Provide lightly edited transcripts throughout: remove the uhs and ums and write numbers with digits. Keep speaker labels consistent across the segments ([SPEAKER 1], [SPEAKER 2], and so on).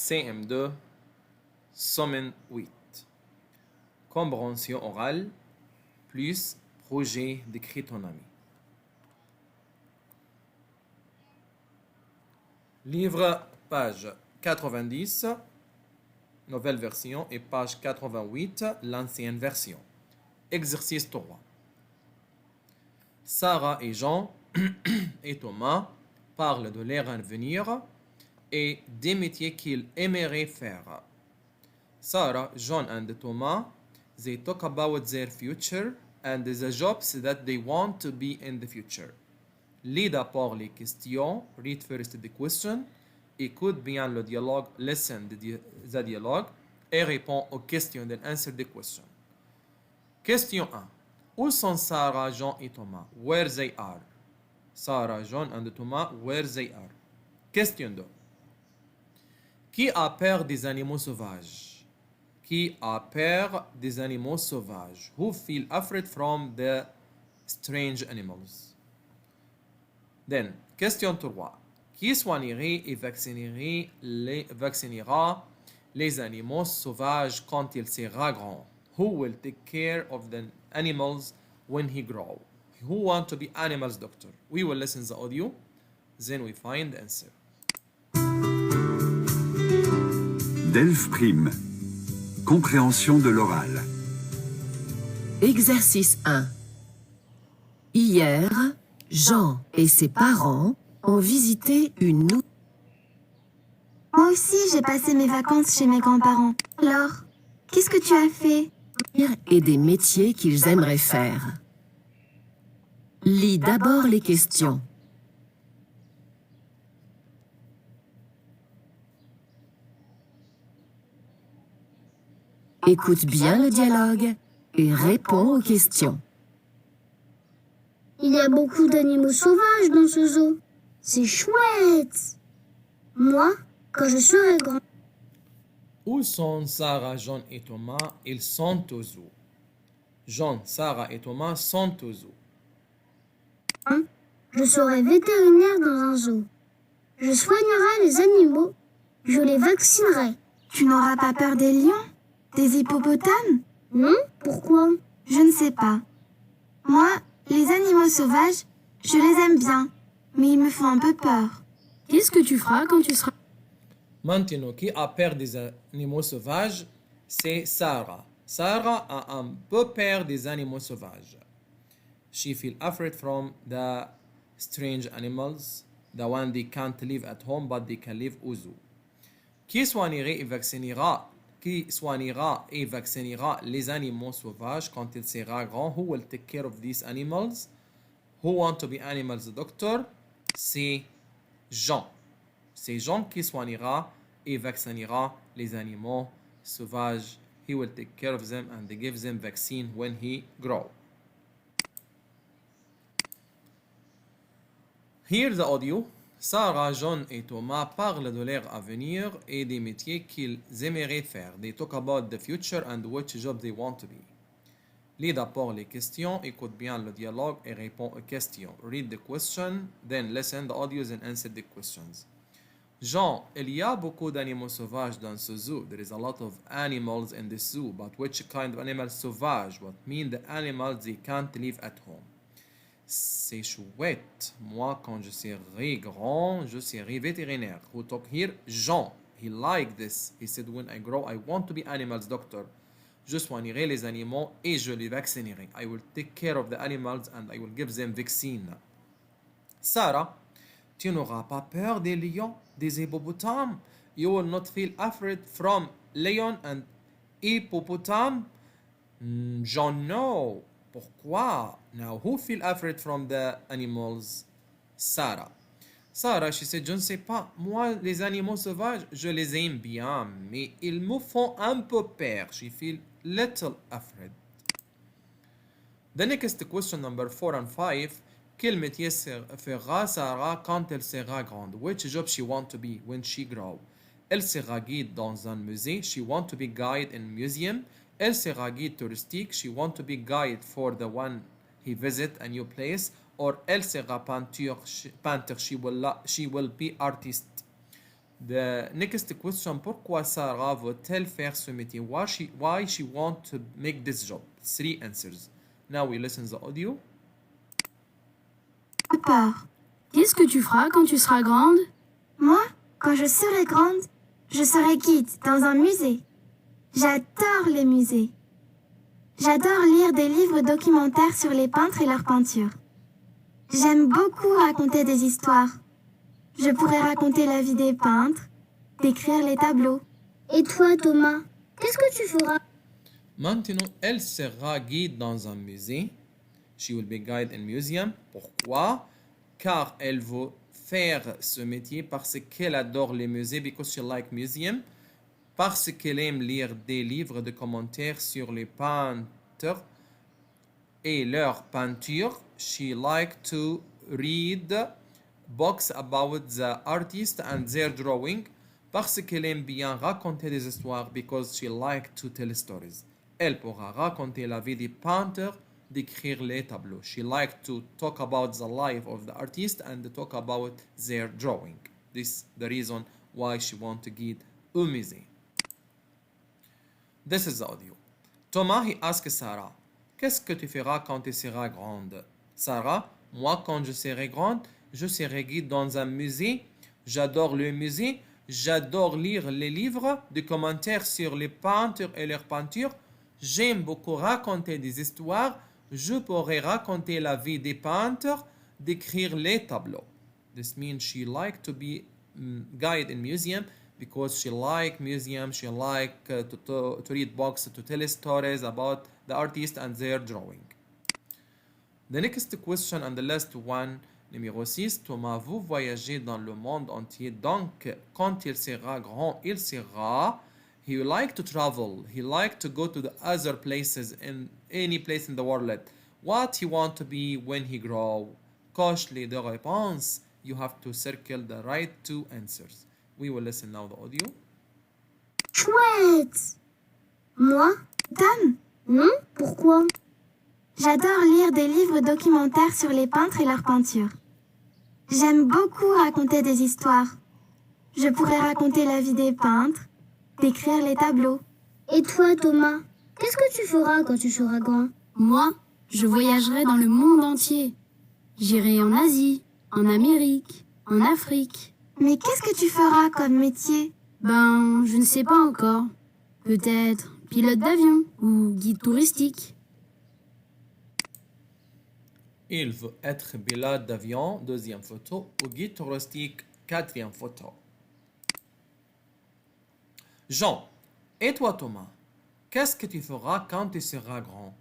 [SPEAKER 1] CM2, semaine 8. Compréhension orale plus projet d'écrit ton ami. Livre, page 90, nouvelle version, et page 88, l'ancienne version. Exercice 3. Sarah et Jean et Thomas parlent de leur avenir et des métiers qu'ils aimeraient faire. Sarah, John, and Thomas, they talk about their future and the jobs that they want to be in the future. Lis d'abord les questions, read first the question, écoute bien le dialogue, listen the dialogue, et réponds aux questions, then answer the question. Question 1. Où sont Sarah, Jean et Thomas? Where they are. Sarah, John and Thomas, where they are. Question 2. Qui a peur des animaux sauvages? Qui a peur des animaux sauvages? Who feel afraid from the strange animals? Then, question 3. Qui soignerait et vaccinera les animaux sauvages quand il sera grand? Who will take care of the animals when he grows? Who want to be animals doctor? We will listen the audio, then we find the answer.
[SPEAKER 2] DELF Prime. Compréhension de l'oral.
[SPEAKER 3] Exercice 1. Hier, Jean et ses parents ont visité une nouvelle.
[SPEAKER 4] Moi aussi, j'ai passé mes vacances chez mes grands-parents. Alors, qu'est-ce que tu as fait?
[SPEAKER 3] Et des métiers qu'ils aimeraient faire. Lis d'abord les questions. Écoute bien le dialogue et réponds aux questions.
[SPEAKER 4] Il y a beaucoup d'animaux sauvages dans ce zoo. C'est chouette. Moi, quand je serai grand...
[SPEAKER 1] Où sont Sarah, John et Thomas? Ils sont au zoo. John, Sarah et Thomas sont au zoo.
[SPEAKER 4] Je serai vétérinaire dans un zoo. Je soignerai les animaux. Je les vaccinerai. Tu n'auras pas peur des lions? Des hippopotames? Non, pourquoi? Je ne sais pas. Moi, les animaux sauvages, je les aime bien, mais ils me font un peu peur.
[SPEAKER 5] Qu'est-ce que tu feras quand tu seras...
[SPEAKER 1] Maintenant, qui a peur des animaux sauvages? C'est Sarah. Sarah a un peu peur des animaux sauvages. She feels afraid from the strange animals, the one they can't live at home but they can live au zoo. Qui soignerait et vaccinera les animaux sauvages quand il sera grand? Who will take care of these animals? Who want to be animals doctor? C'est Jean. C'est Jean qui soignera et vaccinera les animaux sauvages. He will take care of them and give them vaccine when he grow. Here's the audio. Sarah, John et Thomas parlent de leur avenir et des métiers qu'ils aimeraient faire. They talk about the future and which job they want to be. Lis d'abord les questions, écoute bien le dialogue et réponds aux questions. Read the question, then listen the audios and answer the questions. Jean, il y a beaucoup d'animaux sauvages dans ce zoo. There is a lot of animals in the zoo, but which kind of animals sauvage? What mean the animals they can't live at home? C'est chouette. Moi, quand je serai grand, je serai vétérinaire. Who talk here? Jean. He liked this. He said, when I grow, I want to be animals doctor. Je soignerai les animaux et je les vaccinerai. I will take care of the animals and I will give them vaccine. Sarah, tu n'auras pas peur des lions, des hippopotames? You will not feel afraid from lion and hippopotame? Jean, no. Pourquoi? Now, who feel afraid from the animals? Sarah. Sarah, she said, je ne sais pas. Moi, les animaux sauvages, je les aime bien, mais ils me font un peu peur. She feel little afraid. The next question, number 4 and 5. Quel métier fera Sarah quand elle sera grande? Which job she want to be when she grow? Elle sera guide dans un musée. She want to be guide in museum. Elle sera guide touristique. She want to be guide for the one he visit a new place. Or elle sera painter. She will be artist. The next question, pourquoi Sarah veut-elle faire ce métier? Why she want to make this job? 3 answers. Now we listen the audio.
[SPEAKER 4] J'ai peur.
[SPEAKER 5] Qu'est-ce que tu feras quand tu seras grande?
[SPEAKER 4] Moi, quand je serai grande, je serai guide dans un musée. J'adore les musées. J'adore lire des livres documentaires sur les peintres et leurs peintures. J'aime beaucoup raconter des histoires. Je pourrais raconter la vie des peintres, décrire les tableaux. Et toi, Thomas, qu'est-ce que tu feras?
[SPEAKER 1] Maintenant, elle sera guide dans un musée. She will be guide in museum. Pourquoi? Car elle veut faire ce métier parce qu'elle adore les musées, because she like museum. Parce qu'elle aime lire des livres de commentaires sur les peintres et leurs peintures. She like to read books about the artists and their drawing. Parce qu'elle aime bien raconter des histoires, because she like to tell stories. Elle pourra raconter la vie des peintres, décrire les tableaux. She like to talk about the life of the artist and talk about their drawing. This is the reason why she want to guide au musée. This is the audio. Thomas, he asked Sarah, qu'est-ce que tu feras quand tu seras grande? Sarah, moi quand je serai grande, je serai guide dans un musée. J'adore le musée. J'adore lire les livres de commentaires sur les peintres et leurs peintures. J'aime beaucoup raconter des histoires. Je pourrais raconter la vie des peintres, décrire les tableaux. This means she like to be guide in museum because she like museum. She like to read books, to tell stories about the artist and their drawing. The next question and the last one, numéro 6. Thomas, vous voyagez dans le monde entier. Donc, quand il sera grand, il sera... He would like to travel. He like to go to the other places in any place in the world. What he want to be when he grow? Coche les deux réponses. You have to circle the right 2 answers. We will listen now the audio.
[SPEAKER 4] Chouette! Moi, dame? Non? Pourquoi? J'adore lire des livres documentaires sur les peintres et leurs peintures. J'aime beaucoup raconter des histoires. Je pourrais raconter la vie des peintres, décrire les tableaux. Et toi, Thomas, qu'est-ce que tu feras quand tu seras grand?
[SPEAKER 5] Moi, je voyagerai dans le monde entier. J'irai en Asie, en Amérique, en Afrique.
[SPEAKER 4] Mais qu'est-ce que tu feras comme métier?
[SPEAKER 5] Ben, je ne sais pas encore. Peut-être pilote d'avion ou guide touristique.
[SPEAKER 1] Il veut être pilote d'avion, 2e photo, ou guide touristique, 4e photo. Jean, et toi Thomas, qu'est-ce que tu feras quand tu seras grand?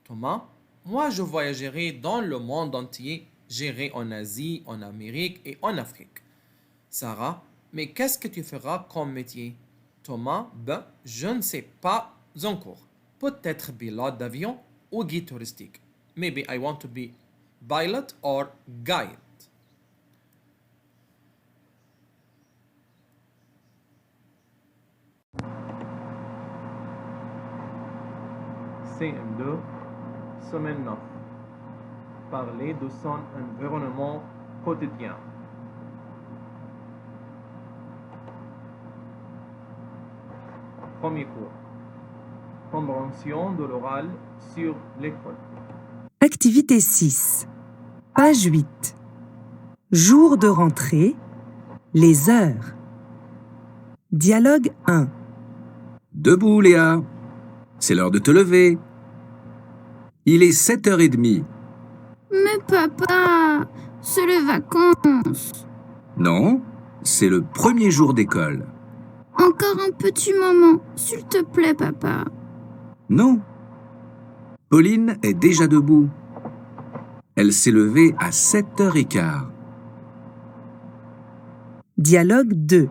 [SPEAKER 1] Thomas, moi je voyagerai dans le monde entier, j'irai en Asie, en Amérique et en Afrique. Sarah, mais qu'est-ce que tu feras comme métier? Thomas, ben, je ne sais pas encore. Peut-être pilote d'avion ou guide touristique. Maybe I want to be pilot or guide. CM2, semaine 9. Parler de son environnement quotidien. Premier cours. Compréhension de l'oral sur l'école.
[SPEAKER 6] Activité 6. Page 8. Jour de rentrée. Les heures. Dialogue 1.
[SPEAKER 7] Debout, Léa. C'est l'heure de te lever. Il est 7h30.
[SPEAKER 5] Mais papa, c'est les vacances.
[SPEAKER 7] Non, c'est le premier jour d'école.
[SPEAKER 5] Encore un petit moment, s'il te plaît, papa.
[SPEAKER 7] Non. Pauline est déjà debout. Elle s'est levée à 7h15.
[SPEAKER 6] Dialogue 2.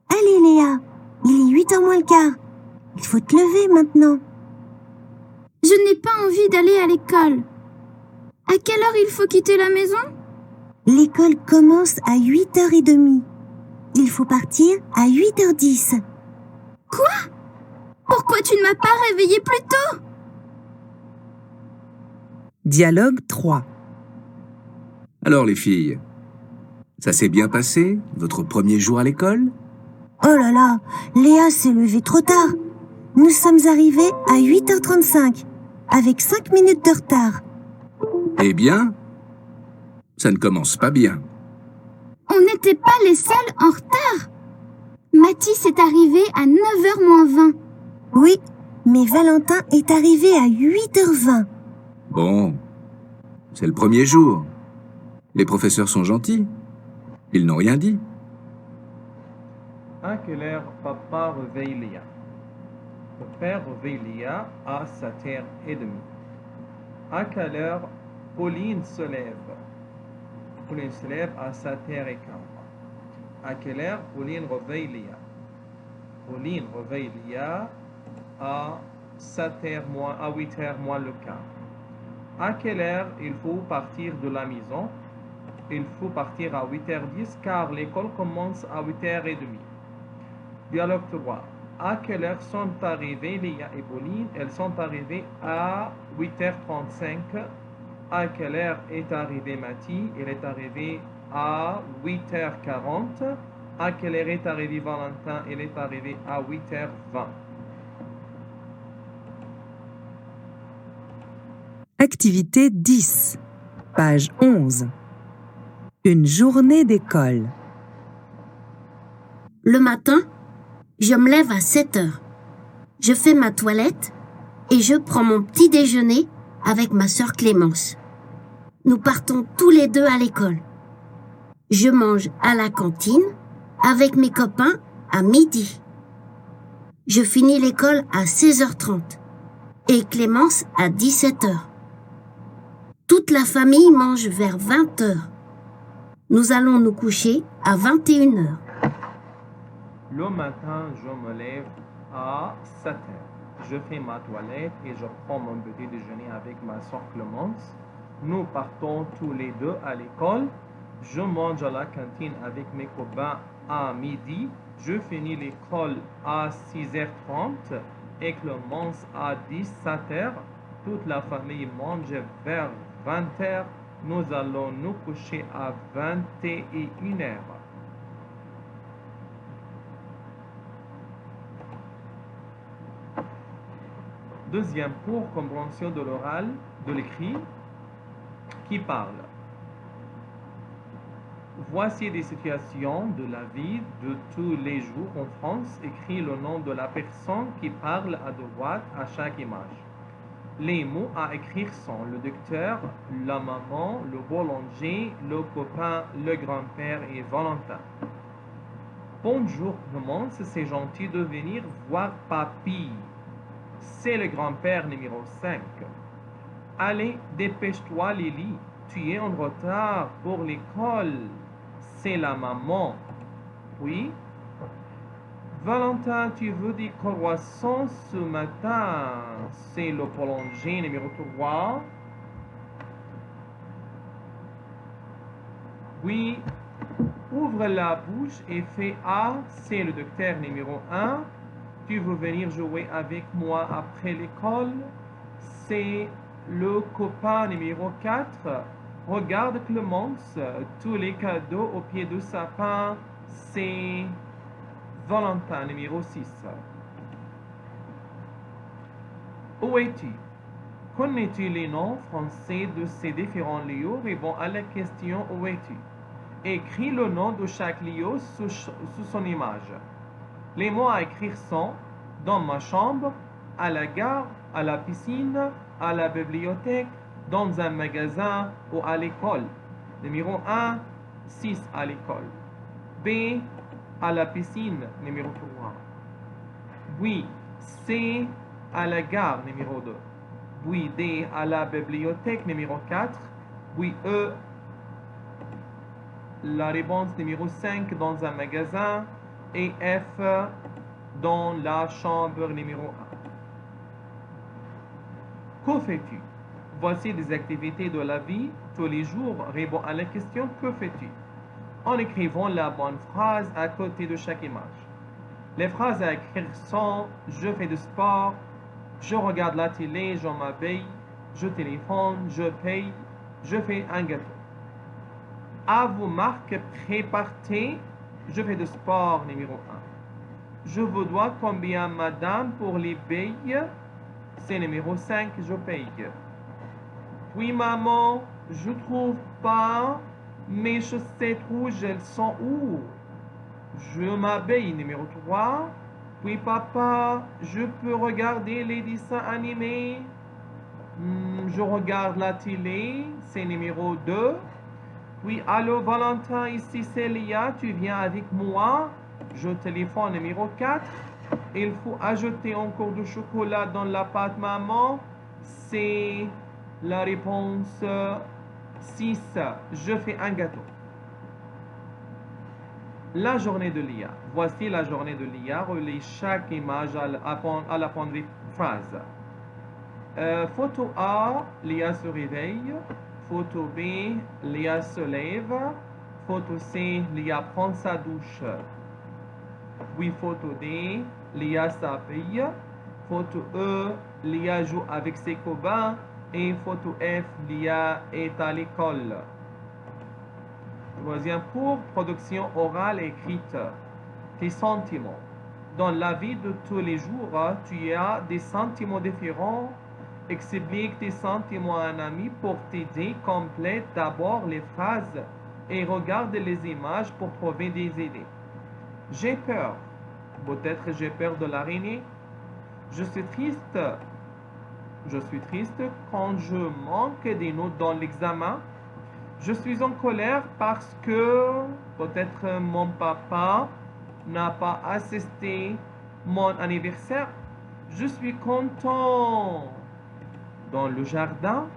[SPEAKER 4] Allez Léa, il est 8h moins le quart. Il faut te lever maintenant.
[SPEAKER 5] Je n'ai pas envie d'aller à l'école. À quelle heure il faut quitter la maison?
[SPEAKER 4] L'école commence à 8h30. Il faut partir à 8h10.
[SPEAKER 5] Quoi? Pourquoi tu ne m'as pas réveillée plus tôt?
[SPEAKER 6] Dialogue 3.
[SPEAKER 7] Alors les filles, Ça s'est bien passé, votre premier jour à l'école?
[SPEAKER 8] Oh là là, Léa s'est levée trop tard. Nous sommes arrivés à 8h35, avec 5 minutes de retard.
[SPEAKER 7] Eh bien, ça ne commence pas bien.
[SPEAKER 5] On n'était pas les seuls en retard. Mathis est arrivé à 9h moins 20.
[SPEAKER 8] Oui, mais Valentin est arrivé à 8h20.
[SPEAKER 7] Bon, c'est le premier jour. Les professeurs sont gentils. Ils n'ont rien dit.
[SPEAKER 1] À quelle heure papa réveille Léa? Le père réveille Léa à 7h30. À quelle heure Pauline se lève? Pauline se lève à 7h15. À quelle heure Pauline réveille Léa? Pauline réveille Léa à 8h moins le quart. À quelle heure il faut partir de la maison? Il faut partir à 8h10 car l'école commence à 8h30. Dialogue 3. À quelle heure sont arrivées Léa et Pauline? Elles sont arrivées à 8h35. À quelle heure est arrivé Mathis? Il est arrivé à 8h40. À quelle heure est arrivé Valentin? Il est arrivé à 8h20.
[SPEAKER 6] Activité 10, page 11. Une journée d'école.
[SPEAKER 9] Le matin, je me lève à 7h. Je fais ma toilette et je prends mon petit déjeuner avec ma sœur Clémence. Nous partons tous les deux à l'école. Je mange à la cantine avec mes copains à midi. Je finis l'école à 16h30 et Clémence à 17h. Toute la famille mange vers 20h. Nous allons nous coucher à 21h.
[SPEAKER 1] Le matin, je me lève à 7h. Je fais ma toilette et je prends mon petit déjeuner avec ma soeur Clémence. Nous partons tous les deux à l'école. Je mange à la cantine avec mes copains à midi. Je finis l'école à 6h30 et Clémence à 17h. Toute la famille mange vers 20h. Nous allons nous coucher à 21h. Deuxième cours, compréhension de l'oral, de l'écrit, qui parle. Voici des situations de la vie de tous les jours en France. Écris le nom de la personne qui parle à droite à chaque image. Les mots à écrire sont le docteur, la maman, le boulanger, le copain, le grand-père et Valentin. Bonjour Clémence, c'est gentil de venir voir papy. C'est le grand-père numéro 5. Allez, dépêche-toi Lily, tu es en retard pour l'école. C'est la maman. Oui? Valentin, tu veux des croissants ce matin? C'est le boulanger numéro 3. Oui. Ouvre la bouche et fais A. C'est le docteur numéro 1. Tu veux venir jouer avec moi après l'école? C'est le copain numéro 4. Regarde Clémence, tous les cadeaux au pied du sapin. C'est Valentin numéro 6. Où es-tu? Connais-tu les noms français de ces différents lieux? Réponds à la question où es-tu? Écris le nom de chaque lieu sous son image. Les mots à écrire sont dans ma chambre, à la gare, à la piscine, à la bibliothèque, dans un magasin ou à l'école. Numéro 1, 6 à l'école. B, à la piscine, numéro 3. Oui, C, à la gare, numéro 2. Oui, D, à la bibliothèque, numéro 4. Oui, E, la réponse numéro 5 dans un magasin. Et F, dans la chambre numéro 1. Que fais-tu? Voici des activités de la vie tous les jours. Réponds à la question que fais-tu? En écrivant la bonne phrase à côté de chaque image. Les phrases à écrire sont je fais du sport, je regarde la télé, je m'habille, je téléphone, je paye, je fais un gâteau. À vos marques, préparez. Je fais de sport, numéro 1. Je vous dois combien, madame, pour les billes? C'est numéro 5, je paye. Oui, maman, je trouve pas mes chaussettes rouges, elles sont où? Je m'habille, numéro 3. Oui, papa, je peux regarder les dessins animés? Je regarde la télé, c'est numéro 2. Oui, allô, Valentin, ici c'est Léa, tu viens avec moi? Je téléphone, numéro 4. Il faut ajouter encore du chocolat dans la pâte, maman. C'est la réponse 6. Je fais un gâteau. La journée de Léa. Voici la journée de Léa. Relie chaque image à la phrase. Photo A, Léa se réveille. Photo B, Léa se lève. Photo C, Léa prend sa douche. Oui, photo D, Léa s'habille. Photo E, Léa joue avec ses copains. Et photo F, Léa est à l'école. Troisième pour production orale écrite. Tes sentiments. Dans la vie de tous les jours, tu as des sentiments différents. Explique tes sentiments à un ami pour t'aider. Complète d'abord les phrases et regarde les images pour trouver des idées. J'ai peur. Peut-être j'ai peur de l'araignée. Je suis triste. Je suis triste quand je manque des notes dans l'examen. Je suis en colère parce que peut-être mon papa n'a pas assisté mon anniversaire. Je suis content. Dans le jardin,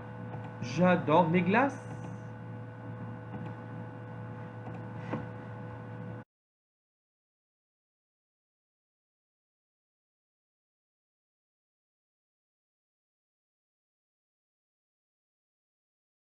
[SPEAKER 1] j'adore les glaces.